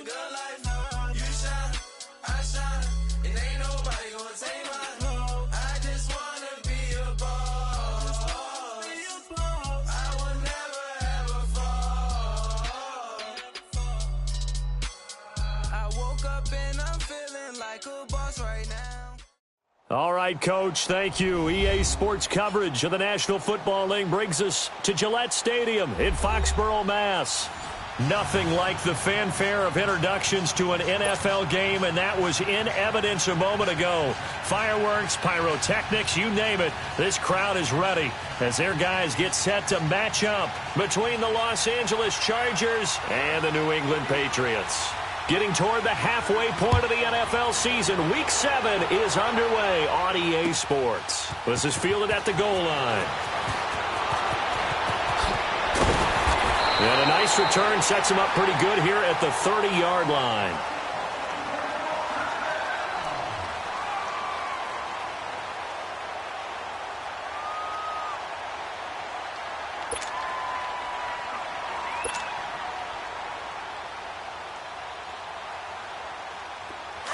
good life. You shine, I shine, and ain't nobody gonna take my home. I just wanna be a boss. I will never ever fall. I woke up and I'm feeling like a boss right now. All right, Coach, thank you. EA Sports coverage of the National Football League brings us to Gillette Stadium in Foxborough, Mass. Nothing like the fanfare of introductions to an NFL game, and that was in evidence a moment ago. Fireworks, pyrotechnics, you name it. This crowd is ready as their guys get set to match up between the Los Angeles Chargers and the New England Patriots. Getting toward the halfway point of the NFL season, Week 7 is underway on EA Sports. This is fielded at the goal line. And a nice return sets him up pretty good here at the 30-yard line.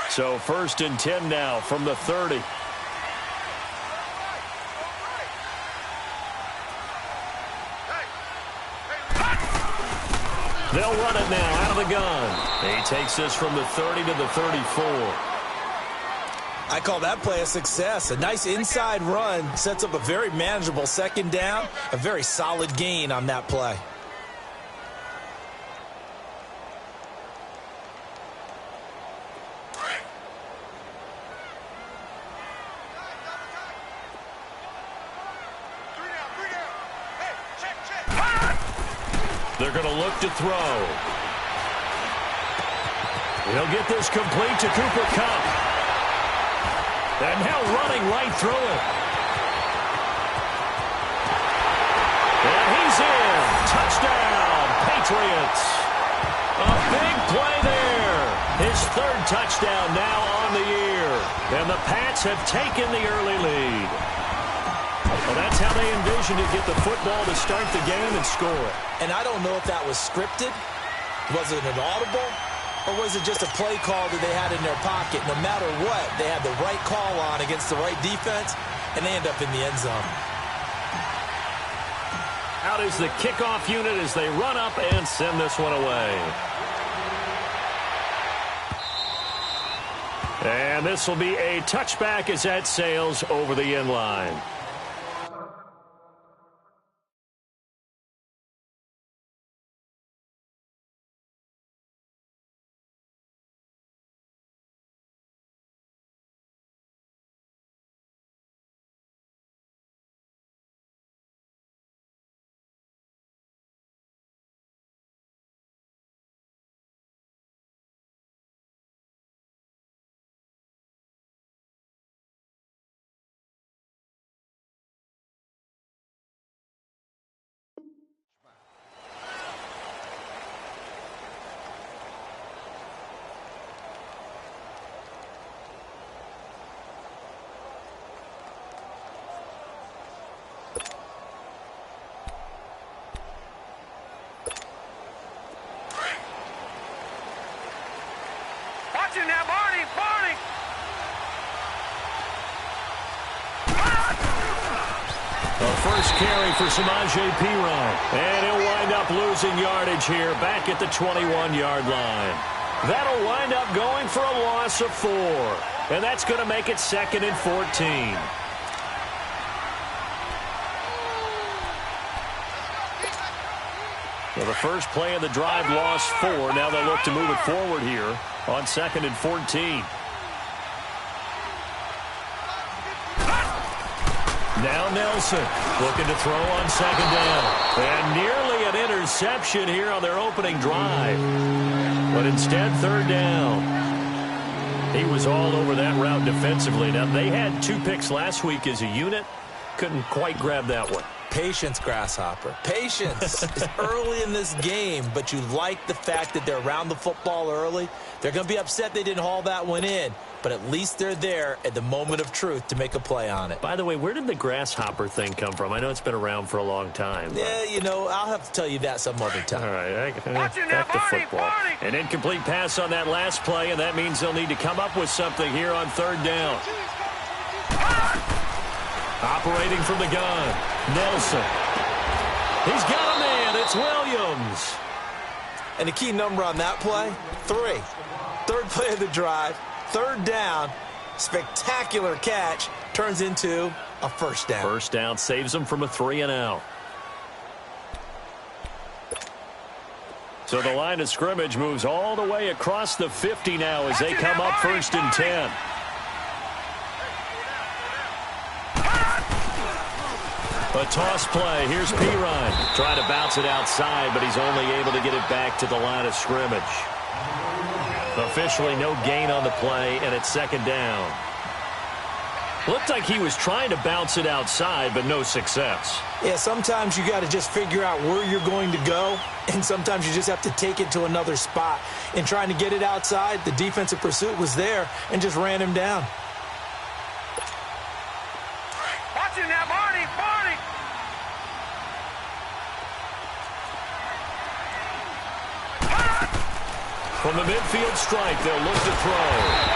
So 1st and 10 now from the 30. They'll run it now out of the gun. He takes this from the 30 to the 34. I call that play a success. A nice inside run sets up a very manageable 2nd down. A very solid gain on that play. They're going to look to throw. He'll get this complete to Cooper Kupp. And now running right through it. And he's in. Touchdown, Patriots. A big play there. His 3rd touchdown now on the year. And the Pats have taken the early lead. Well, that's how they envisioned to get the football to start the game and score. And I don't know if that was scripted. Was it an audible? Or was it just a play call that they had in their pocket? No matter what, they had the right call on against the right defense, and they end up in the end zone. Out is the kickoff unit as they run up and send this one away. And this will be a touchback as that sails over the end line. Now, Barney! A first carry for Samaje Perine. And he'll wind up losing yardage here back at the 21-yard line. That'll wind up going for a loss of 4. And that's going to make it 2nd and 14. Well, the first play of the drive lost 4. Now they'll look to move it forward here on 2nd and 14. Now Nelson looking to throw on 2nd down. And nearly an interception here on their opening drive. But instead, 3rd down. He was all over that route defensively. Now, they had 2 picks last week as a unit. Couldn't quite grab that one. Patience, Grasshopper. Patience. It's early in this game, but you like the fact that they're around the football early. They're going to be upset they didn't haul that one in, but at least they're there at the moment of truth to make a play on it. By the way, where did the grasshopper thing come from? I know it's been around for a long time. Yeah, you know, I'll have to tell you that some other time. All right, back to football. An incomplete pass on that last play, and that means they'll need to come up with something here on third down. Operating from the gun, Nelson. He's got a man. It's Williams. And the key number on that play, 3. Third play of the drive, third down, spectacular catch, turns into a first down. First down saves them from a 3-and-out. So the line of scrimmage moves all the way across the 50 now as they come up 1st and 10. A toss play. Here's Pirine. Trying to bounce it outside, but he's only able to get it back to the line of scrimmage. Officially no gain on the play, and it's 2nd down. Looked like he was trying to bounce it outside, but no success. Yeah, sometimes you got to just figure out where you're going to go, and sometimes you just have to take it to another spot. In trying to get it outside, the defensive pursuit was there and just ran him down. Watching that, Marty! From the midfield stripe, they'll look to throw.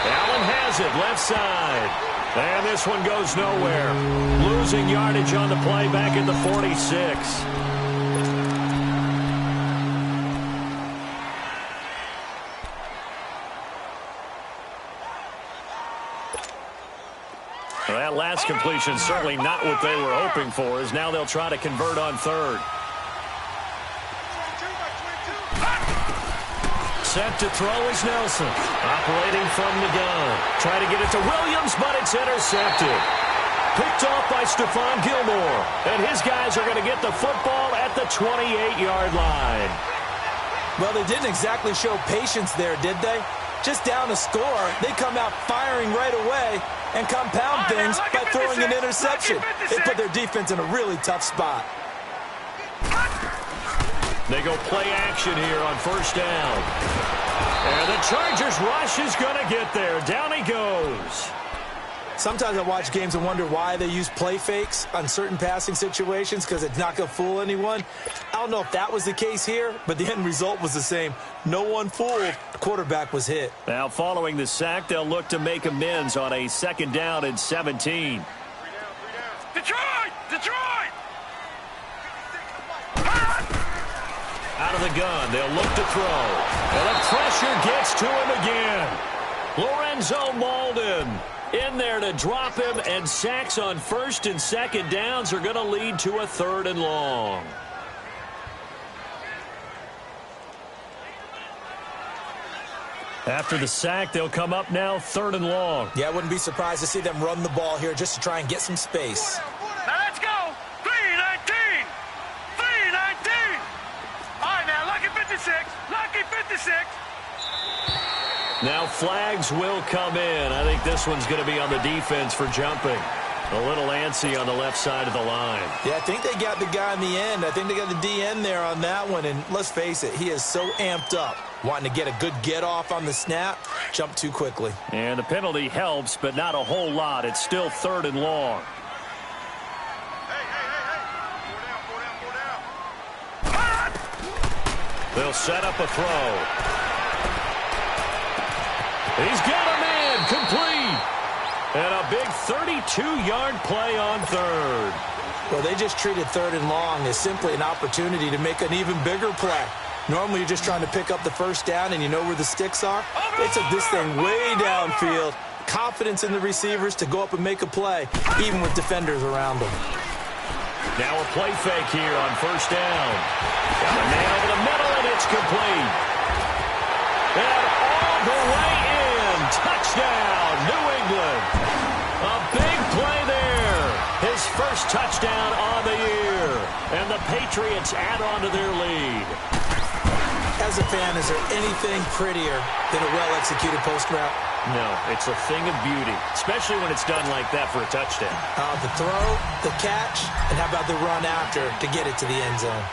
Allen has it, left side. And this one goes nowhere. Losing yardage on the play back at the 46. Well, that last completion certainly not what they were hoping for, as now they'll try to convert on third. Set to throw is Nelson. Operating from the gun. Trying to get it to Williams, but it's intercepted. Picked off by Stephon Gilmore. And his guys are going to get the football at the 28-yard line. Well, they didn't exactly show patience there, did they? Just down a score, they come out firing right away and compound things by throwing an interception. They put their defense in a really tough spot. They go play action here on 1st down. And the Chargers rush is going to get there. Down he goes. Sometimes I watch games and wonder why they use play fakes on certain passing situations, because it's not going to fool anyone. I don't know if that was the case here, but the end result was the same. No one fooled. The quarterback was hit. Now following the sack, they'll look to make amends on a 2nd down and 17. Detroit! Out of the gun, they'll look to throw. And the pressure gets to him again. Lorenzo Malden in there to drop him, and sacks on 1st and 2nd downs are going to lead to a 3rd and long. After the sack, they'll come up now 3rd and long. Yeah, I wouldn't be surprised to see them run the ball here just to try and get some space. Now let's go! 3-19! 3-19! All right, now, lucky 56! Lucky 56! Now flags will come in. I think this one's going to be on the defense for jumping. A little antsy on the left side of the line. Yeah, I think they got the guy in the end. I think they got the DN there on that one. And let's face it, he is so amped up, wanting to get a good get-off on the snap, jump too quickly. And the penalty helps, but not a whole lot. It's still 3rd and long. They'll set up a throw. He's got a man, complete. And a big 32-yard play on 3rd. Well, they just treated 3rd and long as simply an opportunity to make an even bigger play. Normally, you're just trying to pick up the 1st down and you know where the sticks are. They took this thing way downfield. Confidence in the receivers to go up and make a play, even with defenders around them. Now a play fake here on 1st down. Got a man over the middle, and it's complete. And all the way in. Touchdown, New England. A big play there. His first touchdown on the year. And the Patriots add on to their lead. As a fan, is there anything prettier than a well-executed post route? No, it's a thing of beauty, especially when it's done like that for a touchdown. The throw, the catch, and how about the run after to get it to the end zone?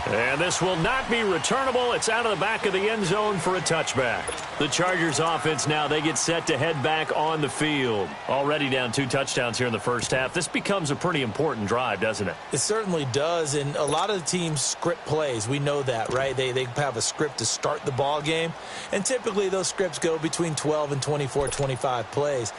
And this will not be returnable. It's out of the back of the end zone for a touchback. The Chargers offense now, they get set to head back on the field. Already down 2 touchdowns here in the first half. This becomes a pretty important drive, doesn't it? It certainly does, and a lot of the teams script plays. We know that, right? They have a script to start the ball game, and typically those scripts go between 12 and 24, 25 plays.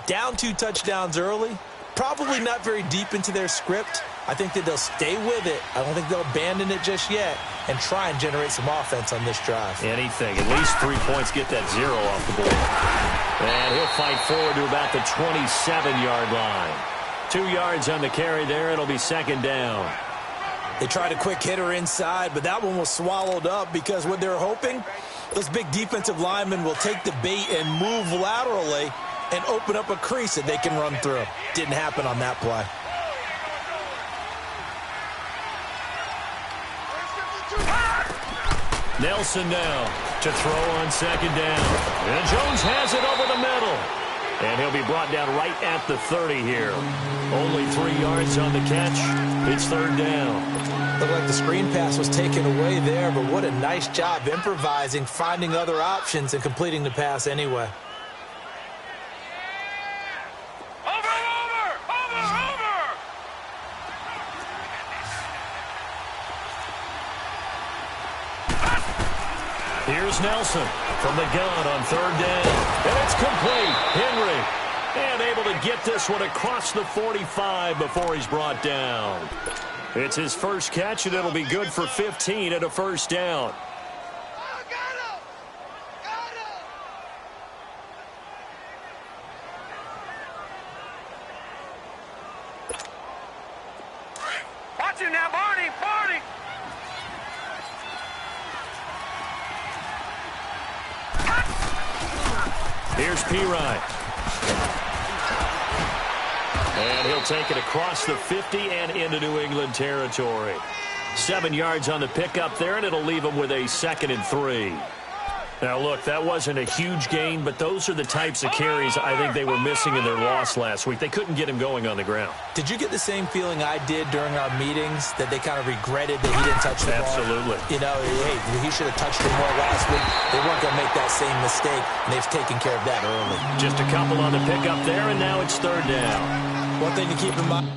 Down 2 touchdowns early, probably not very deep into their script. I think that they'll stay with it. I don't think they'll abandon it just yet and try and generate some offense on this drive. Anything. At least 3 points, get that 0 off the board. And he'll fight forward to about the 27-yard line. 2 yards on the carry there. It'll be second down. They tried a quick hitter inside, but that one was swallowed up because what they're hoping, those big defensive linemen will take the bait and move laterally and open up a crease that they can run through. Didn't happen on that play. Nelson now to throw on second down. And Jones has it over the middle. And he'll be brought down right at the 30 here. Only 3 yards on the catch. It's third down. Looked like the screen pass was taken away there, but what a nice job improvising, finding other options, and completing the pass anyway. Here's Nelson from the gun on third down. And it's complete. Henry. And able to get this one across the 45 before he's brought down. It's his first catch, and it'll be good for 15 at a first down. Watch him now, Barney! Barney! Here's P-Ryan. And he'll take it across the 50 and into New England territory. 7 yards on the pickup there, and it'll leave him with a 2nd and 3. Now, look, that wasn't a huge gain, but those are the types of carries I think they were missing in their loss last week. They couldn't get him going on the ground. Did you get the same feeling I did during our meetings, that they kind of regretted that he didn't touch the ball? Absolutely. You know, hey, he should have touched it more last week. They weren't going to make that same mistake, and they've taken care of that early. Just a couple on the pickup there, and now it's third down. One thing to keep in mind.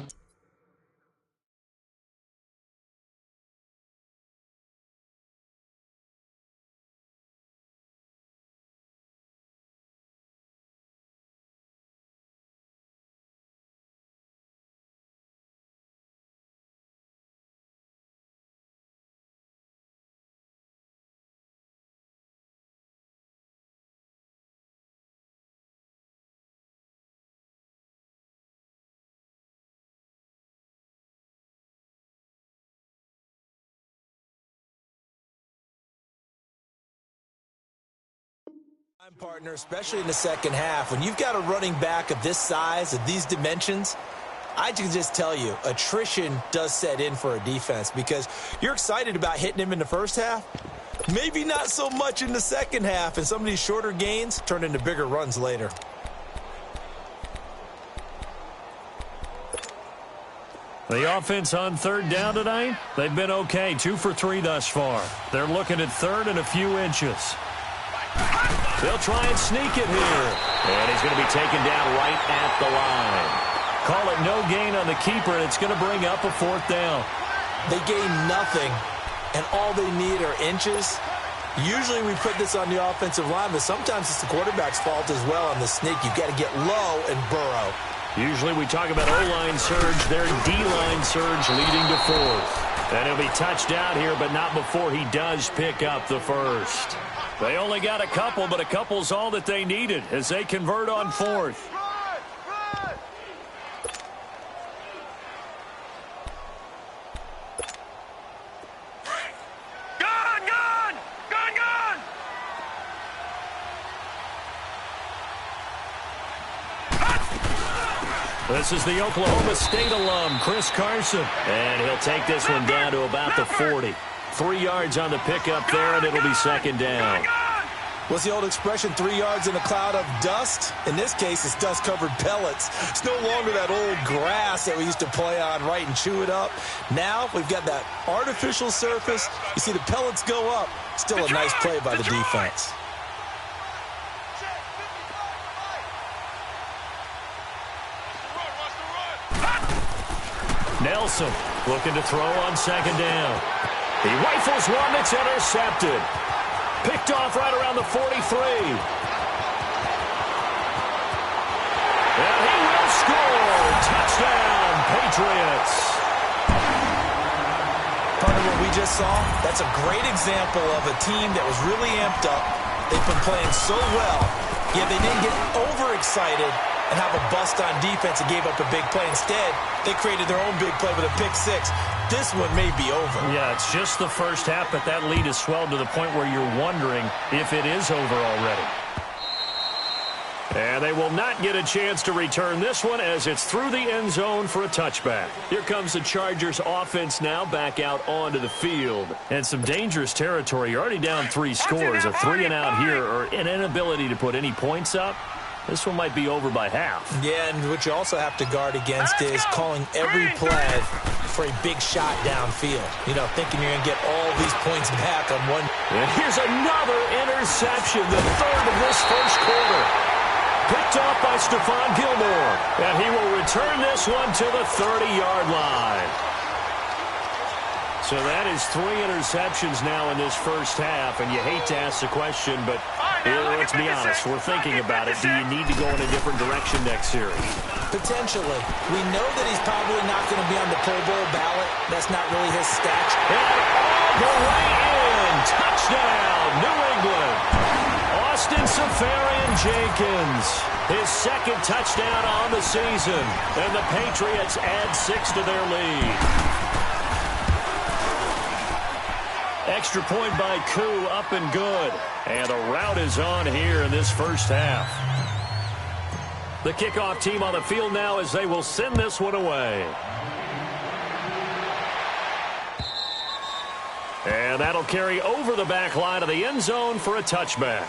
Partner, especially in the second half, when you've got a running back of this size, of these dimensions, I can just tell you, attrition does set in for a defense because you're excited about hitting him in the first half, maybe not so much in the second half, and some of these shorter gains turn into bigger runs later. The offense on third down tonight, they've been okay, 2 for 3 thus far. They're looking at third and a few inches. They'll try and sneak it here. And he's going to be taken down right at the line. Call it no gain on the keeper, and it's going to bring up a 4th down. They gain nothing, and all they need are inches. Usually we put this on the offensive line, but sometimes it's the quarterback's fault as well on the sneak. You've got to get low and burrow. Usually we talk about O-line surge, their D-line surge leading to 4th. And he'll be touched down here, but not before he does pick up the first. They only got a couple, but a couple's all that they needed as they convert on 4th. This is the Oklahoma State alum, Chris Carson. And he'll take this one down to about the 40. 3 yards on the pickup there, and it'll be second down. What's the old expression, 3 yards in a cloud of dust? In this case, it's dust-covered pellets. It's no longer that old grass that we used to play on, right, and chew it up. Now we've got that artificial surface. You see the pellets go up. Still a nice play by the defense. Nelson looking to throw on second down. He rifles one that's intercepted. Picked off right around the 43. And he will score. Touchdown, Patriots. Part of what we just saw, that's a great example of a team that was really amped up. They've been playing so well, yet they didn't get overexcited and have a bust on defense and gave up a big play. Instead, they created their own big play with a pick six. This one may be over. Yeah, it's just the first half, but that lead has swelled to the point where you're wondering if it is over already. And they will not get a chance to return this one as it's through the end zone for a touchback. Here comes the Chargers offense now back out onto the field. And some dangerous territory. You're already down 3 scores. A 3-and-out here or an inability to put any points up. This one might be over by half. Yeah, and what you also have to guard against is calling every play for a big shot downfield. You know, thinking you're going to get all these points back on one. And here's another interception, the third of this first quarter. Picked off by Stephon Gilmore. And he will return this one to the 30-yard line. So that is 3 interceptions now in this first half. And you hate to ask the question, but let's be honest. We're thinking about it. Do you need to go in a different direction next series? Potentially. We know that he's probably not going to be on the Pro Bowl ballot. That's not really his stature. And all the way in. Touchdown, New England. Austin Seferian-Jenkins. His second touchdown on the season. And the Patriots add 6 to their lead. Extra point by Koo, up and good. And a rout is on here in this first half. The kickoff team on the field now as they will send this one away. And that'll carry over the back line of the end zone for a touchback.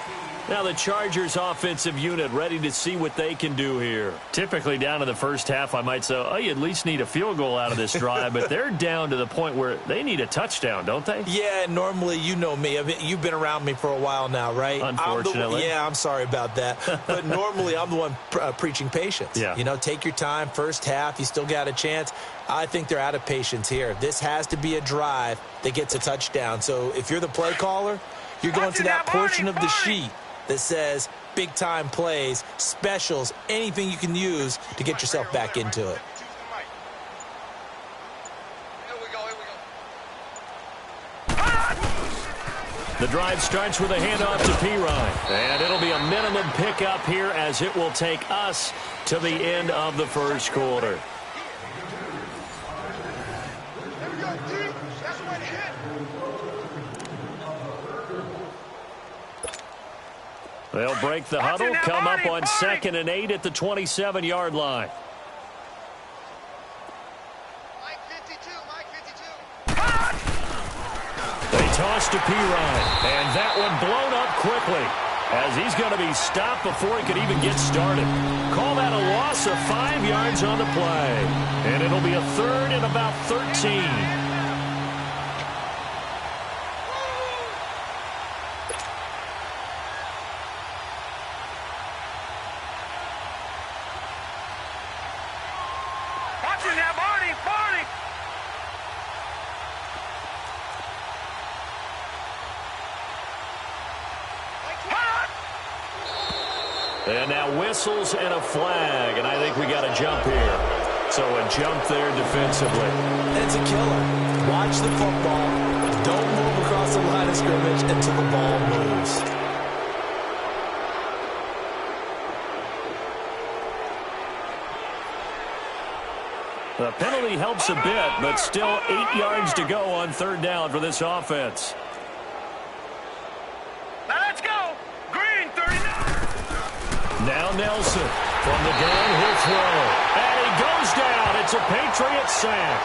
Now the Chargers offensive unit ready to see what they can do here. Typically down in the first half, I might say, oh, you at least need a field goal out of this drive, but they're down to the point where they need a touchdown, don't they? Yeah, normally, you know me. I mean, you've been around me for a while now, right? Unfortunately. I'm sorry about that. But normally, I'm the one preaching patience. Yeah. You know, take your time. First half, you still got a chance. I think they're out of patience here. This has to be a drive that gets a touchdown. So if you're the play caller, you're going to that portion of the sheet that says big-time plays, specials, anything you can use to get yourself back into it. The drive starts with a handoff to Pirine. And it'll be a minimum pickup here as it will take us to the end of the first quarter. They'll break the huddle, come up on 2nd and 8 at the 27-yard line. Mike 52, Mike 52. They toss to Pirine, and that one blown up quickly as he's going to be stopped before he could even get started. Call that a loss of 5 yards on the play, and it'll be a 3rd and about 13. And now whistles and a flag, and I think we got a jump here. So a jump there defensively. It's a killer. Watch the football. Don't move across the line of scrimmage until the ball moves. The penalty helps a bit, but still 8 yards to go on 3rd down for this offense. Let's go. Green 39. Now Nelson from the downhill throw. And he goes down. It's a Patriot sack.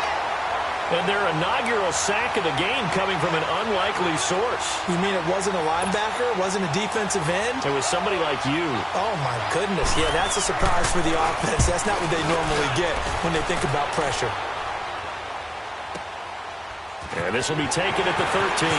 And their inaugural sack of the game coming from an unlikely source. You mean it wasn't a linebacker? It wasn't a defensive end? It was somebody like you. Oh, my goodness. Yeah, that's a surprise for the offense. That's not what they normally get when they think about pressure. And this will be taken at the 13.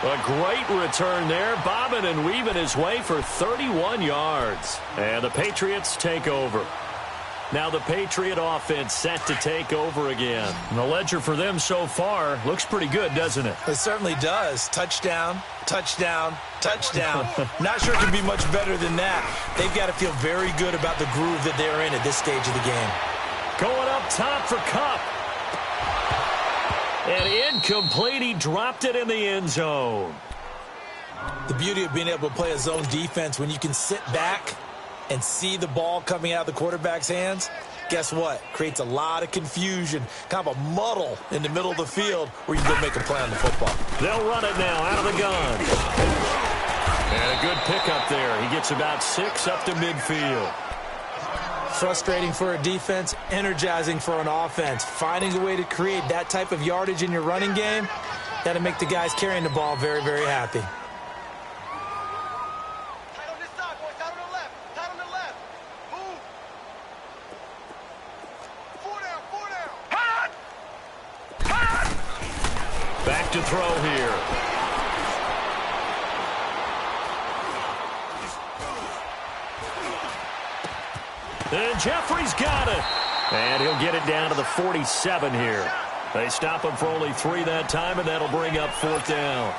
A great return there, bobbing and weaving his way for 31 yards. And the Patriots take over. Now the Patriot offense set to take over again. And the ledger for them so far looks pretty good, doesn't it? It certainly does. Touchdown, touchdown, touchdown. Not sure it can be much better than that. They've got to feel very good about the groove that they're in at this stage of the game. Going up top for Kupp. And incomplete. He dropped it in the end zone. The beauty of being able to play a zone defense when you can sit back and see the ball coming out of the quarterback's hands, guess what? Creates a lot of confusion, kind of a muddle in the middle of the field where you can go make a play on the football. They'll run it now out of the gun. And a good pickup there. He gets about 6 up to midfield. Frustrating for a defense, energizing for an offense. Finding a way to create that type of yardage in your running game, that'll make the guys carrying the ball very, very happy. Tight on this side, boys. Tight on the left. Tight on the left. Move. 4 down. 4 down. Hot! Hot! Back to throw here. And Jeffrey's got it. And he'll get it down to the 47 here. They stop him for only 3 that time, and that'll bring up 4th down.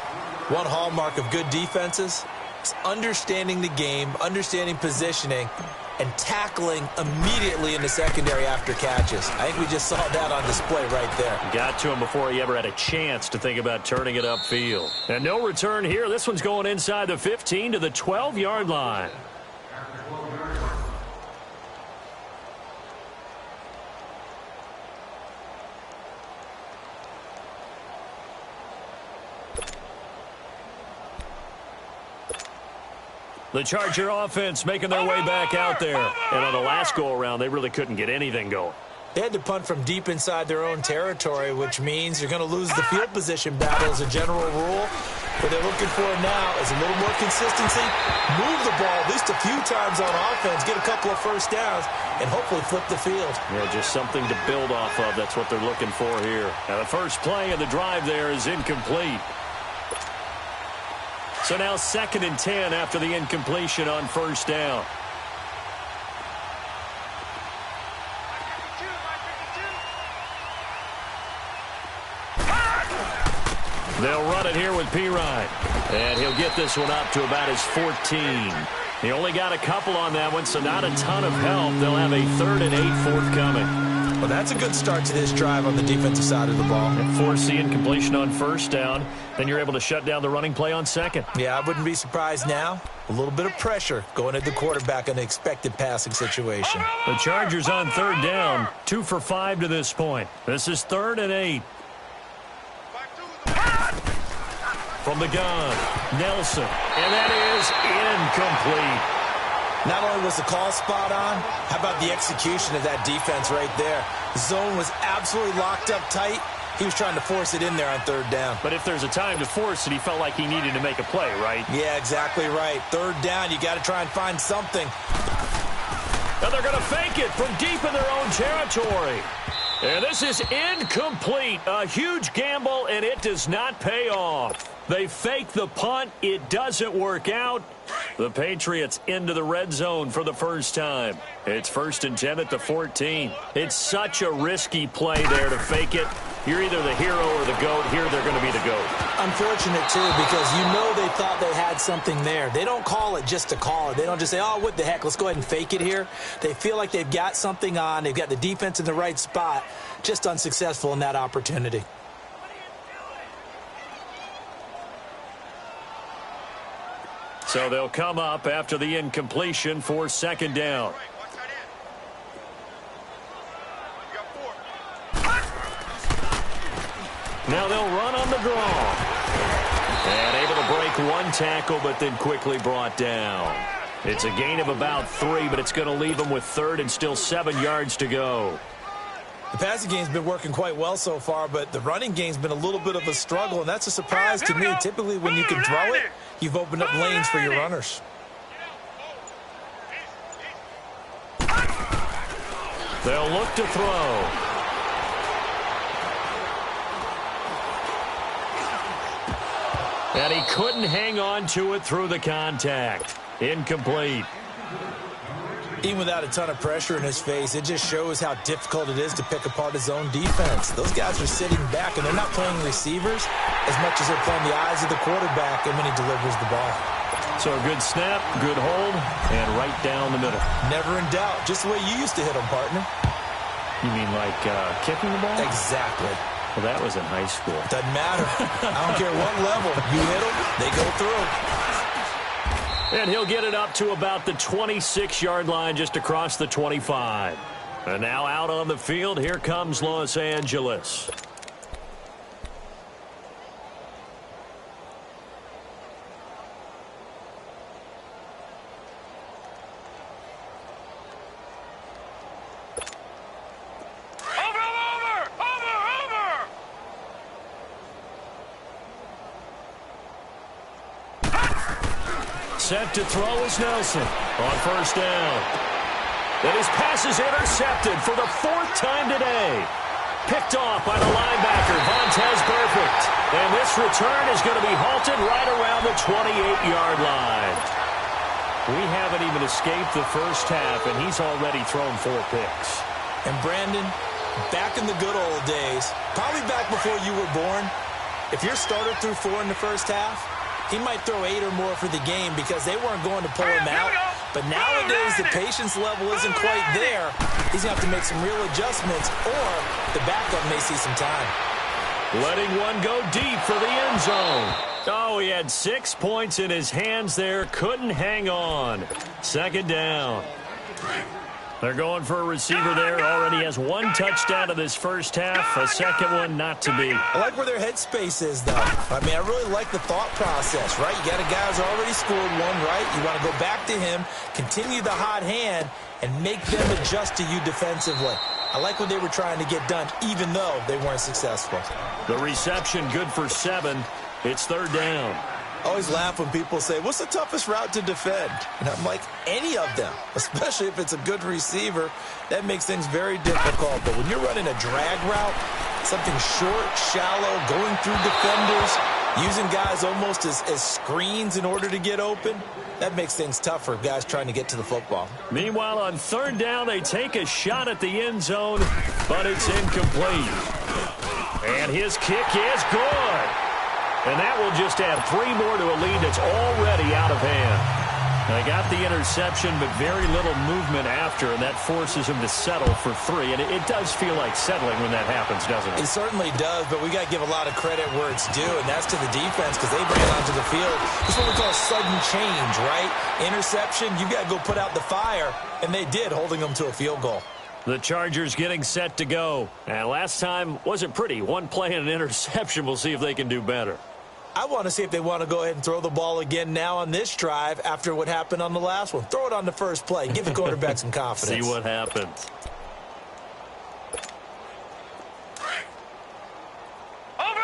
One hallmark of good defenses is understanding the game, understanding positioning, and tackling immediately in the secondary after catches. I think we just saw that on display right there. Got to him before he ever had a chance to think about turning it upfield. And no return here. This one's going inside the 15 to the 12-yard line. The Charger offense making their way back out there. And on the last go-around, they really couldn't get anything going. They had to punt from deep inside their own territory, which means you're going to lose the field position battle as a general rule. What they're looking for now is a little more consistency, move the ball at least a few times on offense, get a couple of first downs, and hopefully flip the field. Yeah, just something to build off of. That's what they're looking for here. Now, the first play of the drive there is incomplete. So now 2nd and 10 after the incompletion on 1st down. They'll run it here with Pirine. And he'll get this one up to about his 14. He only got a couple on that one, so not a ton of help. They'll have a 3rd and 8 forthcoming. Well, that's a good start to this drive on the defensive side of the ball. And force the incompletion on 1st down. Then you're able to shut down the running play on 2nd. Yeah, I wouldn't be surprised now. A little bit of pressure going at the quarterback in an expected passing situation. The Chargers on 3rd down. 2 for 5 to this point. This is 3rd and 8. From the gun, Nelson. And that is incomplete. Not only was the call spot on, how about the execution of that defense right there? The zone was absolutely locked up tight. He was trying to force it in there on 3rd down. But if there's a time to force it, he felt like he needed to make a play, right? Yeah, exactly right. 3rd down, you got to try and find something. Now they're going to fake it from deep in their own territory. And this is incomplete. A huge gamble, and it does not pay off. They fake the punt. It doesn't work out. The Patriots into the red zone for the first time. It's 1st and 10 at the 14. It's such a risky play there to fake it. You're either the hero or the GOAT. Here they're going to be the GOAT. Unfortunate, too, because you know they thought they had something there. They don't call it just to call it. They don't just say, oh, what the heck, let's go ahead and fake it here. They feel like they've got something on. They've got the defense in the right spot. Just unsuccessful in that opportunity. So they'll come up after the incompletion for 2nd down. Now they'll run on the draw. And able to break one tackle, but then quickly brought down. It's a gain of about 3, but it's going to leave them with third and still 7 yards to go. The passing game's been working quite well so far, but the running game's been a little bit of a struggle, and that's a surprise to me. Typically, when you can throw it, you've opened up lanes for your runners. They'll look to throw. And he couldn't hang on to it through the contact. Incomplete. Even without a ton of pressure in his face, it just shows how difficult it is to pick apart his own defense. Those guys are sitting back, and they're not playing receivers as much as they're playing the eyes of the quarterback and when he delivers the ball. So a good snap, good hold, and right down the middle. Never in doubt. Just the way you used to hit them, partner. You mean like kicking the ball? Exactly. Well, that was in high school. Doesn't matter. I don't care what level. You hit them, they go through. And he'll get it up to about the 26-yard line, just across the 25. And now out on the field, here comes Los Angeles. Set to throw is Nelson on first down. And his pass is intercepted for the 4th time today. Picked off by the linebacker, Vontaze Burfict. And this return is going to be halted right around the 28-yard line. We haven't even escaped the first half, and he's already thrown 4 picks. And Brandon, back in the good old days, probably back before you were born, if your starter threw 4 in the first half, he might throw 8 or more for the game because they weren't going to pull him out. But nowadays, the patience level isn't quite there. He's going to have to make some real adjustments, or the backup may see some time. Letting one go deep for the end zone. Oh, he had 6 points in his hands there. Couldn't hang on. 2nd down. They're going for a receiver there. Already has 1 touchdown in this first half. A second one not to be. I like where their headspace is, though. I mean, I really like the thought process, right? You got a guy who's already scored 1, right? You want to go back to him, continue the hot hand, and make them adjust to you defensively. I like what they were trying to get done, even though they weren't successful. The reception good for 7. It's 3rd down. I always laugh when people say, what's the toughest route to defend? And I'm like, any of them, especially if it's a good receiver. That makes things very difficult. But when you're running a drag route, something short, shallow, going through defenders, using guys almost as screens in order to get open, that makes things tough for guys trying to get to the football. Meanwhile, on 3rd down, they take a shot at the end zone, but it's incomplete. And his kick is good. And that will just add 3 more to a lead that's already out of hand. They got the interception, but very little movement after, and that forces him to settle for 3. And it does feel like settling when that happens, doesn't it? It certainly does, but we got to give a lot of credit where it's due, and that's to the defense because they ran onto the field. This is what we call sudden change, right? Interception, you got to go put out the fire, and they did, holding them to a field goal. The Chargers getting set to go. And last time wasn't pretty. 1 play and an interception. We'll see if they can do better. I want to see if they want to go ahead and throw the ball again now on this drive after what happened on the last one. Throw it on the first play. Give the quarterback some confidence. See what happens. Over!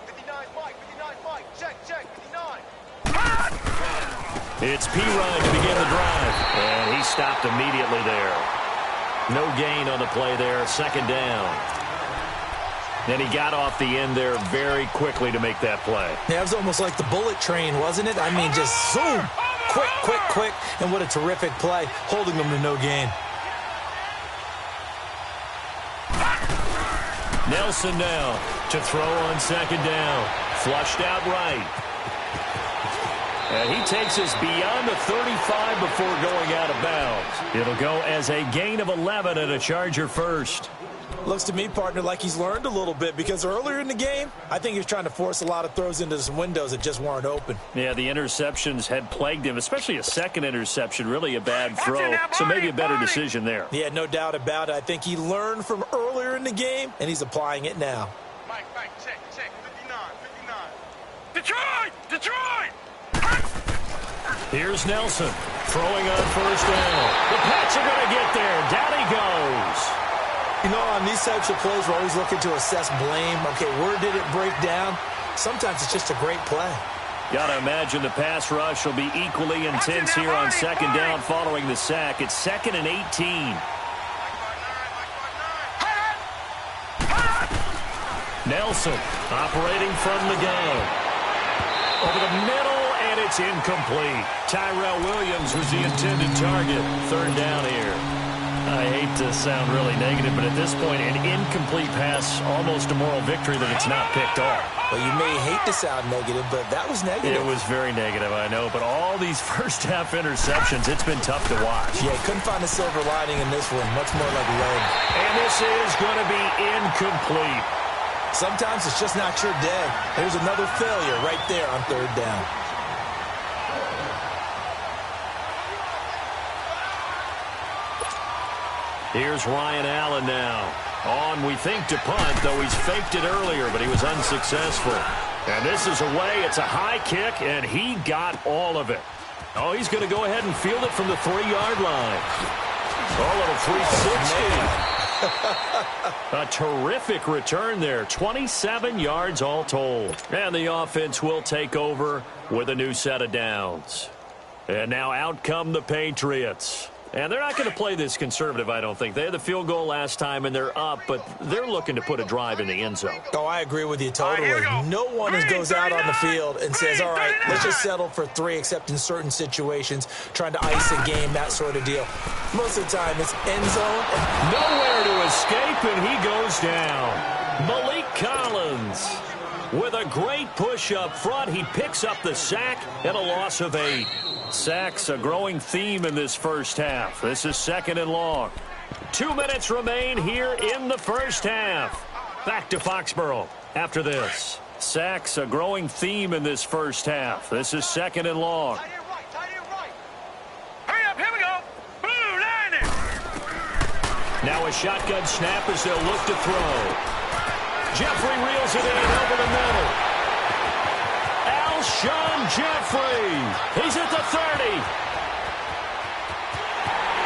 59, Mike, check, 59. It's P-Ryan to begin the drive. And he stopped immediately there. No gain on the play there. 2nd down. Then he got off the end there very quickly to make that play. Yeah, it was almost like the bullet train, wasn't it? I mean, just zoom. Quick. And what a terrific play, holding them to no gain. Nelson now to throw on 2nd down. Flushed out right. And he takes us beyond the 35 before going out of bounds. It'll go as a gain of 11 and a Charger first. Looks to me, partner, like he's learned a little bit because earlier in the game, I think he was trying to force a lot of throws into some windows that just weren't open. Yeah, the interceptions had plagued him, especially a 2nd interception, really a bad throw. So maybe a better decision there. Yeah, no doubt about it. I think he learned from earlier in the game, and he's applying it now. Mike, check, 59. Detroit! Here's Nelson throwing on first down. The Pats are going to get there. Down he goes. You know, on these types of plays, we're always looking to assess blame. Okay, where did it break down? Sometimes it's just a great play. Got to imagine the pass rush will be equally intense here on second down following the sack. It's 2nd and 18. Nelson operating from the gun. Over the middle, and it's incomplete. Tyrell Williams was the intended target. Third down here. I hate to sound really negative, but at this point, an incomplete pass, almost a moral victory that it's not picked off. Well, you may hate to sound negative, but that was negative. It was very negative, I know, but all these first-half interceptions, it's been tough to watch. Yeah, couldn't find a silver lining in this one. Much more like lead. And this is going to be incomplete. Sometimes it's just not your day. There's another failure right there on third down. Here's Ryan Allen now. On, we think, to punt, though he's faked it earlier, but he was unsuccessful. And this is away. It's a high kick, and he got all of it. Oh, he's going to go ahead and field it from the 3-yard line. Oh, little 360. A terrific return there. 27 yards all told. And the offense will take over with a new set of downs. And now out come the Patriots. And they're not going to play this conservative, I don't think. They had the field goal last time, and they're up, but they're looking to put a drive in the end zone. Oh, I agree with you totally. No one goes out on the field and says, all right, let's just settle for 3, except in certain situations, trying to ice a game, that sort of deal. Most of the time, it's end zone. Nowhere to escape, and he goes down. Malik Collins with a great push up front. He picks up the sack and a loss of 8. Sacks, a growing theme in this first half. This is 2nd and long. 2 minutes remain here in the first half. Back to Foxborough after this. Sacks, a growing theme in this first half. This is 2nd and long. Tight end right. Hurry up, here we go. Blue line it. Now a shotgun snap as they'll look to throw. Jeffrey reels it in over the middle. Alshon Jeffrey. He's at the 30.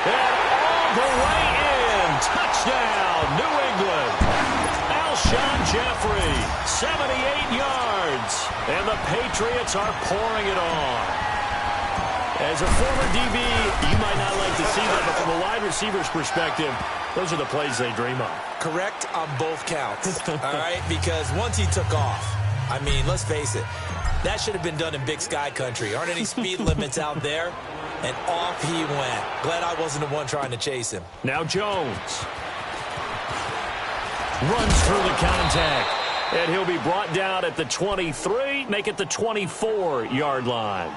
And all the way in. Touchdown, New England. Alshon Jeffrey, 78 yards. And the Patriots are pouring it on. As a former DB, you might not like to see that, but from a wide receiver's perspective, those are the plays they dream of. Correct on both counts, all right? Because once he took off, I mean, let's face it, that should have been done in Big Sky country. Aren't any speed limits out there? And off he went. Glad I wasn't the one trying to chase him. Now Jones runs through the contact. And he'll be brought down at the 23, make it the 24-yard line.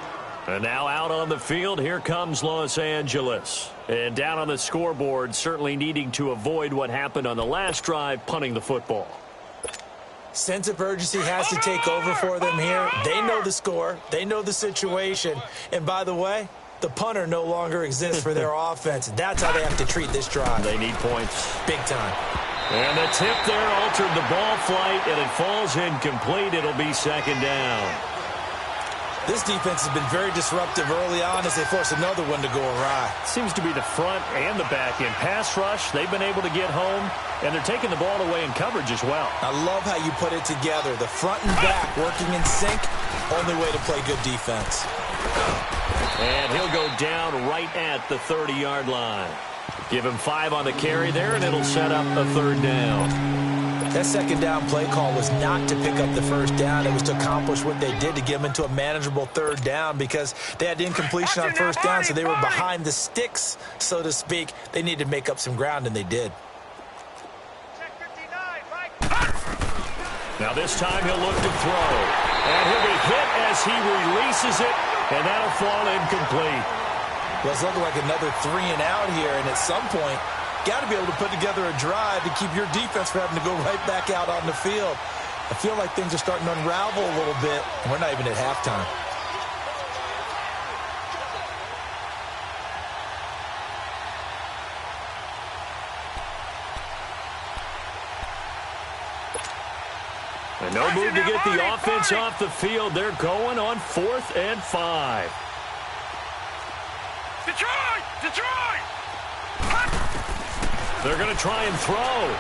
And now out on the field, here comes Los Angeles. And down on the scoreboard, certainly needing to avoid what happened on the last drive, punting the football. Sense of urgency has to take over for them here. They know the score. They know the situation. And by the way, the punter no longer exists for their offense. That's how they have to treat this drive. They need points. Big time. And the tip there altered the ball flight, and it falls incomplete. It'll be 2nd down. This defense has been very disruptive early on as they force another one to go awry. Seems to be the front and the back end. Pass rush, they've been able to get home, and they're taking the ball away in coverage as well. I love how you put it together. The front and back working in sync, only way to play good defense. And he'll go down right at the 30-yard line. Give him 5 on the carry there, and it'll set up a 3rd down. That 2nd down play call was not to pick up the 1st down. It was to accomplish what they did to get them into a manageable 3rd down because they had incompletion on 1st down, so they were behind the sticks, so to speak. They needed to make up some ground, and they did. Now this time he'll look to throw. And he'll be hit as he releases it, and that'll fall incomplete. Well, it's looking like another 3 and out here, and at some point, got to be able to put together a drive to keep your defense from having to go right back out on the field. I feel like things are starting to unravel a little bit, and we're not even at halftime. And No move to get the offense off the field. They're going on 4th and 5. Detroit! Detroit! They're going to try and throw.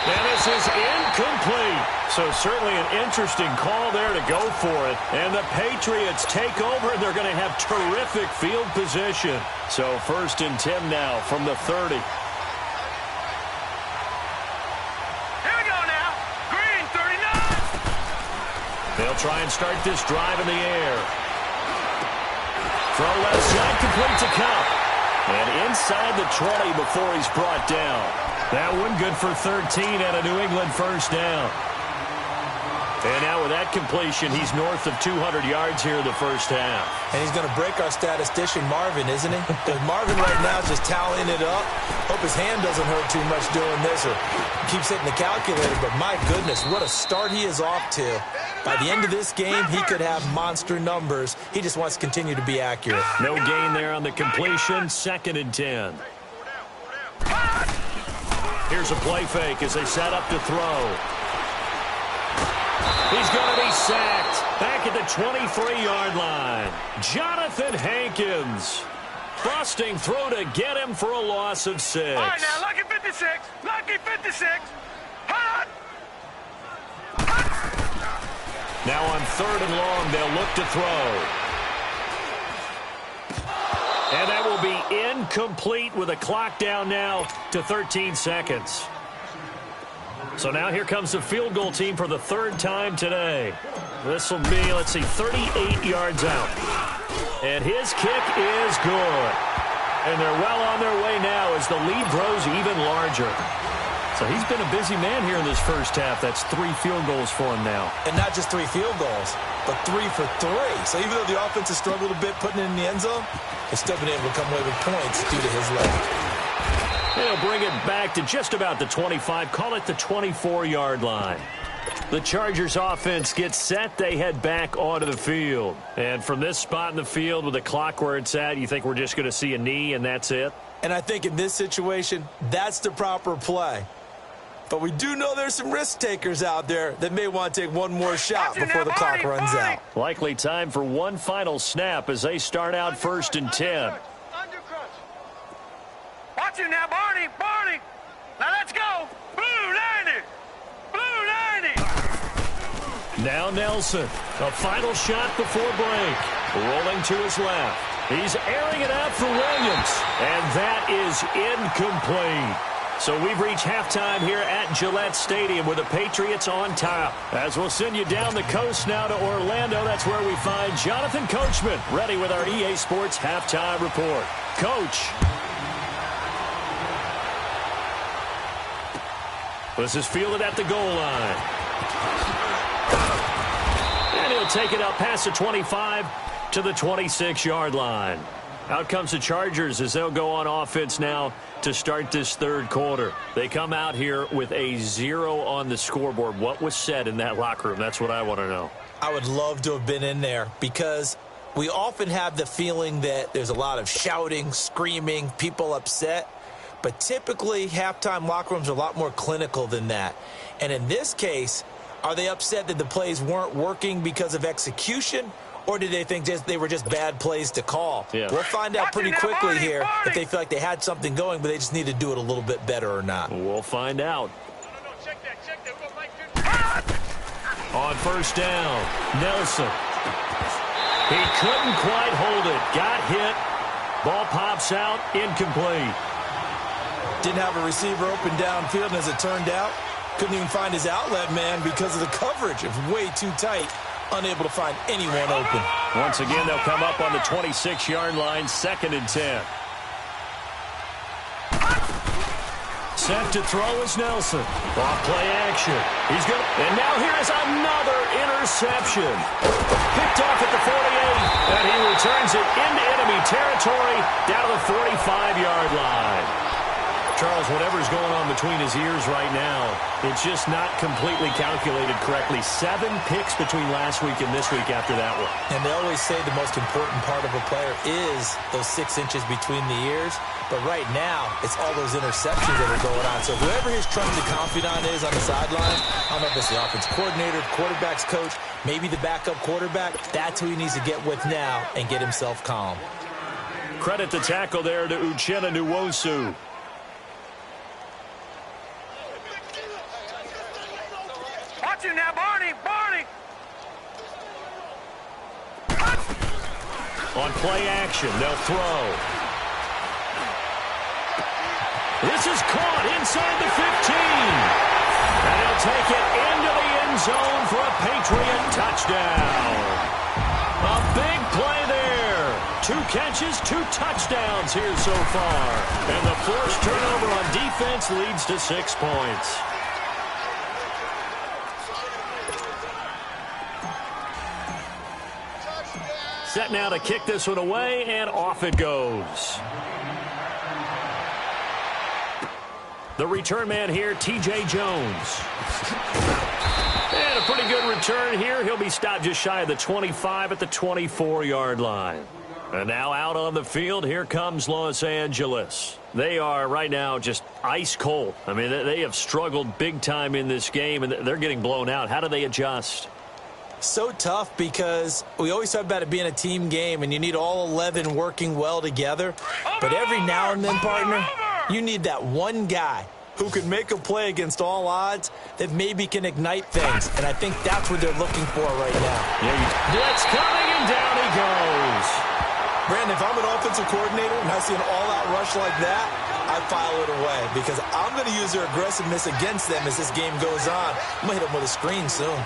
And this is incomplete. So certainly an interesting call there to go for it. And the Patriots take over, and they're going to have terrific field position. So 1st and 10 now from the 30. Here we go now. Green, 39. They'll try and start this drive in the air. Throw left side, complete to Cup. And inside the 20 before he's brought down. That one good for 13 and a New England 1st down. And now with that completion, he's north of 200 yards here in the 1st half. And he's going to break our statistician, Marvin, isn't he? Because Marvin right now is just tallying it up. Hope his hand doesn't hurt too much doing this or keeps hitting the calculator. But my goodness, what a start he is off to. By the end of this game, he could have monster numbers. He just wants to continue to be accurate. No gain there on the completion. 2nd and 10. Here's a play fake as they set up to throw. He's going to be sacked back at the 23-yard line. Jonathan Hankins busting through to get him for a loss of 6. All right, now, lucky 56. Lucky 56. Hot! Now on 3rd and long, they'll look to throw. And that will be incomplete with a clock down now to 13 seconds. So now here comes the field goal team for the 3rd time today. This will be, let's see, 38 yards out. And his kick is good. And they're well on their way now as the lead grows even larger. So he's been a busy man here in this 1st half. That's 3 field goals for him now. And not just 3 field goals, but 3 for 3. So even though the offense has struggled a bit putting it in the end zone, they've still been able to come away with points due to his leg. They'll bring it back to just about the 25, call it the 24-yard line. The Chargers offense gets set. They head back onto the field. And from this spot in the field with the clock where it's at, you think we're just going to see a knee and that's it? And I think in this situation, that's the proper play. But we do know there's some risk takers out there that may want to take one more shot before the clock runs out. Likely time for one final snap as they start out 1st and 10. Watch it now, Barney. Barney. Now let's go. Blue 90. Blue 90. Now Nelson. A final shot before break. Rolling to his left. He's airing it out for Williams. And that is incomplete. So we've reached halftime here at Gillette Stadium with the Patriots on top. As we'll send you down the coast now to Orlando, that's where we find Jonathan Coachman ready with our EA Sports halftime report. Coach. This is fielded at the goal line. And he'll take it up past the 25 to the 26-yard line. Out comes the Chargers as they'll go on offense now to start this 3rd quarter. They come out here with a 0 on the scoreboard. What was said in that locker room? That's what I want to know. I would love to have been in there because we often have the feeling that there's a lot of shouting, screaming, people upset. But typically, halftime locker rooms are a lot more clinical than that. And in this case, are they upset that the plays weren't working because of execution? Or did they think they were just bad plays to call? Yeah. We'll find out pretty quickly here if they feel like they had something going, but they just need to do it a little bit better or not. We'll find out. No, check that. We're going to On 1st down, Nelson. He couldn't quite hold it. Got hit. Ball pops out. Incomplete. Didn't have a receiver open downfield, and as it turned out, couldn't even find his outlet man because of the coverage. It was way too tight. Unable to find anyone open. Once again, they'll come up on the 26-yard line, 2nd and 10. Set to throw is Nelson. Off play action. He's good. And now here is another interception. Picked off at the 48, and he returns it into enemy territory down to the 45-yard line. Charles, whatever's going on between his ears right now, it's just not completely calculated correctly. 7 picks between last week and this week after that one. And they always say the most important part of a player is those 6 inches between the ears. But right now, it's all those interceptions that are going on. So whoever his trusted confidant is on the sideline, I don't know if it's the offense coordinator, quarterback's coach, maybe the backup quarterback, that's who he needs to get with now and get himself calm. Credit the tackle there to Uchenna Nwosu. Watch him now, Barney! Barney! On play action, they'll throw. This is caught inside the 15. And he'll take it into the end zone for a Patriot touchdown. A big play there. 2 catches, 2 touchdowns here so far. And the forced turnover on defense leads to 6 points. Set now to kick this one away, and off it goes. The return man here, T.J. Jones. And a pretty good return here. He'll be stopped just shy of the 25 at the 24-yard line. And now out on the field, here comes Los Angeles. They are right now just ice cold. I mean, they have struggled big time in this game, and they're getting blown out. How do they adjust? So tough because we always talk about it being a team game and you need all 11 working well together. But every now and then, partner, you need that one guy who can make a play against all odds that maybe can ignite things. And I think that's what they're looking for right now. Blitz coming, and down he goes. Brandon, if I'm an offensive coordinator and I see an all-out rush like that, I file it away because I'm going to use their aggressiveness against them as this game goes on. I'm going to hit them with a screen soon.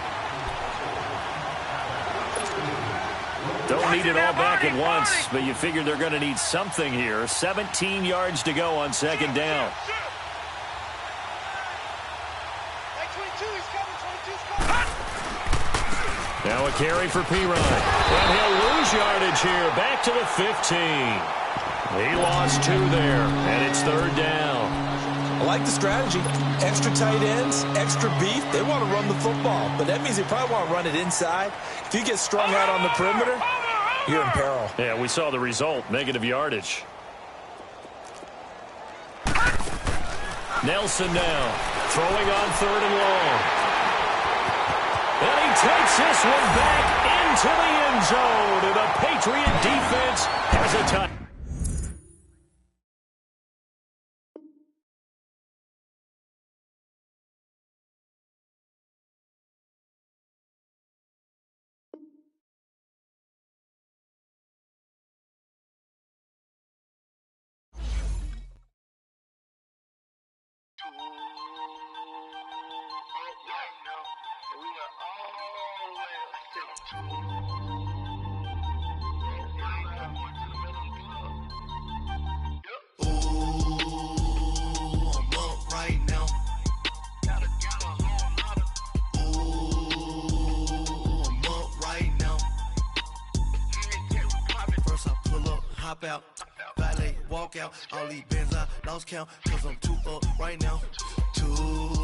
Don't need it all back at once, but you figure they're going to need something here. 17 yards to go on second down. Now a carry for P-Ryan. And he'll lose yardage here. Back to the 15. He lost 2 there, and it's third down. I like the strategy. Extra tight ends, extra beef. They want to run the football, but that means they probably want to run it inside. If you get strung out on the perimeter, you're in peril. Yeah, we saw the result, negative yardage. Nelson now, throwing on 3rd and long. And he takes this one back into the end zone, and the Patriot defense has a touch. Hop out, valet, walk out, all these bands I lost count, cause I'm too up right now, too